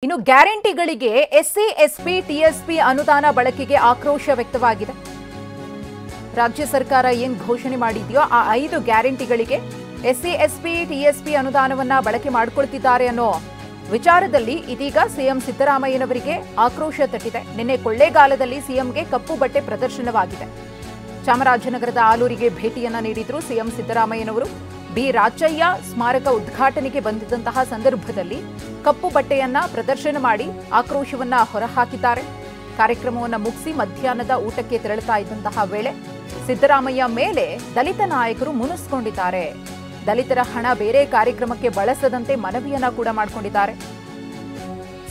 ಇನ್ನು ಗ್ಯಾರಂಟಿಗಳಿಗೆ SC SP TSP ಅನುದಾನ ಬಳಕೆಗೆ ಆಕ್ರೋಶ ವ್ಯಕ್ತವಾಗಿದೆ. ರಾಜ್ಯ ಸರ್ಕಾರ ಏನು ಘೋಷಣೆ ಮಾಡಿದೆಯೋ ಆ 5 ಗ್ಯಾರಂಟಿಗಳಿಗೆ ಎಸ್ಸಿ ಎಸ್ಪಿ ಟಿಎಸ್ಪಿ ಅನುದಾನವನ್ನ ಬಳಕೆ ಮಾಡಿಕೊಳ್ತಿದ್ದಾರೆ ಅನ್ನೋ ವಿಚಾರದಲ್ಲಿ ಇದೀಗ ಸಿಎಂ ಸಿದ್ದರಾಮಯ್ಯನವರಿಗೆ ಆಕ್ರೋಶ ತಟ್ಟಿದೆ. ನಿನ್ನೆ ಕೊಳ್ಳೇಗಾಲದಲ್ಲಿ ಸಿಎಂಗೆ ಕಪ್ಪು ಬಟ್ಟೆ ಪ್ರದರ್ಶನವಾಗಿದೆ. ಚಾಮರಾಜನಗರದ ಆಲೂರಿಗೆ ಭೇಟಿಯನ್ನ ನೀಡಿದ್ರು ಸಿಎಂ ಸಿದ್ದರಾಮಯ್ಯನವರು. ಬಿ ರಾಚಯ್ಯ ಸ್ಮಾರಕ ಉದ್ಘಾಟನೆಗೆ ಬಂದಿದ್ದಂತಹ ಸಂದರ್ಭದಲ್ಲಿ ಕಪ್ಪು ಬಟ್ಟೆಯನ್ನ ಪ್ರದರ್ಶನ ಮಾಡಿ ಆಕ್ರೋಶವನ್ನ ಹೊರಹಾಕಿದ್ದಾರೆ. ಕಾರ್ಯಕ್ರಮವನ್ನ ಮುಗಿಸಿ ಮಧ್ಯಾಹ್ನದ ಊಟಕ್ಕೆ ತೆರಳುತ್ತಾ ಇದ್ದಂತಹ ವೇಳೆ ಸಿದ್ದರಾಮಯ್ಯ ಮೇಲೆ ದಲಿತ ನಾಯಕರು ಮುನಿಸಿಕೊಂಡಿದ್ದಾರೆ. ದಲಿತರ ಹಣ ಬೇರೆ ಕಾರ್ಯಕ್ರಮಕ್ಕೆ ಬಳಸದಂತೆ ಮನವಿಯನ್ನ ಕೂಡ ಮಾಡಿಕೊಂಡಿದ್ದಾರೆ.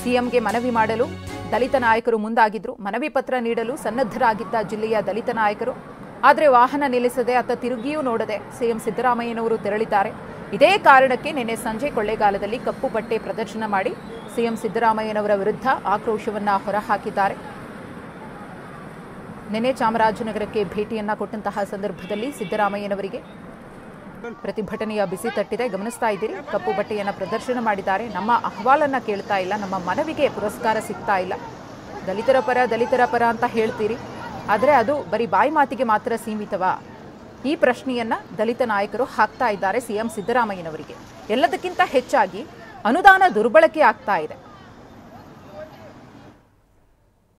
ಸಿಎಂಗೆ ಮನವಿ ಮಾಡಲು ದಲಿತ ನಾಯಕರು ಮುಂದಾಗಿದ್ರು. ಮನವಿ ಪತ್ರ ನೀಡಲು ಸನ್ನದ್ಧರಾಗಿದ್ದ ಜಿಲ್ಲೆಯ ದಲಿತ ನಾಯಕರು ಆದರೆ ವಾಹನ ನಿಲ್ಲಿಸದೆ ಅತ್ತ ತಿರುಗಿಯೂ ನೋಡದೆ ಸಿಎಂ ಸಿದ್ದರಾಮಯ್ಯನವರು ತೆರಳಿದ್ದಾರೆ. ಇದೇ ಕಾರಣಕ್ಕೆ ನಿನ್ನೆ ಸಂಜೆ ಕೊಳ್ಳೇಗಾಲದಲ್ಲಿ ಕಪ್ಪು ಬಟ್ಟೆ ಪ್ರದರ್ಶನ ಮಾಡಿ ಸಿಎಂ ಸಿದ್ದರಾಮಯ್ಯನವರ ವಿರುದ್ಧ ಆಕ್ರೋಶವನ್ನ ಹೊರಹಾಕಿದ್ದಾರೆ. ನಿನ್ನೆ ಚಾಮರಾಜನಗರಕ್ಕೆ ಭೇಟಿಯನ್ನ ಕೊಟ್ಟಂತಹ ಸಂದರ್ಭದಲ್ಲಿ ಸಿದ್ದರಾಮಯ್ಯನವರಿಗೆ ಪ್ರತಿಭಟನೆಯ ಬಿಸಿ ತಟ್ಟಿದೆ. ಗಮನಿಸ್ತಾ ಇದ್ದೀರಿ, ಕಪ್ಪು ಬಟ್ಟೆಯನ್ನ ಪ್ರದರ್ಶನ ಮಾಡಿದ್ದಾರೆ. ನಮ್ಮ ಅಹವಾಲನ್ನ ಕೇಳ್ತಾ ಇಲ್ಲ, ನಮ್ಮ ಮನವಿಗೆ ಪುರಸ್ಕಾರ ಸಿಗ್ತಾ ಇಲ್ಲ. ದಲಿತರ ಪರ ಅಂತ ಹೇಳ್ತೀರಿ, ಆದರೆ ಅದು ಬರೀ ಬಾಯಿ ಮಾತಿಗೆ ಮಾತ್ರ ಸೀಮಿತವಾ? ಈ ಪ್ರಶ್ನೆಯನ್ನ ದಲಿತ ನಾಯಕರು ಹಾಕ್ತಾ ಇದ್ದಾರೆ ಸಿಎಂ ಸಿದ್ದರಾಮಯ್ಯನವರಿಗೆ. ಎಲ್ಲದಕ್ಕಿಂತ ಹೆಚ್ಚಾಗಿ ಅನುದಾನ ದುರ್ಬಳಕೆ ಆಗ್ತಾ ಇದೆ.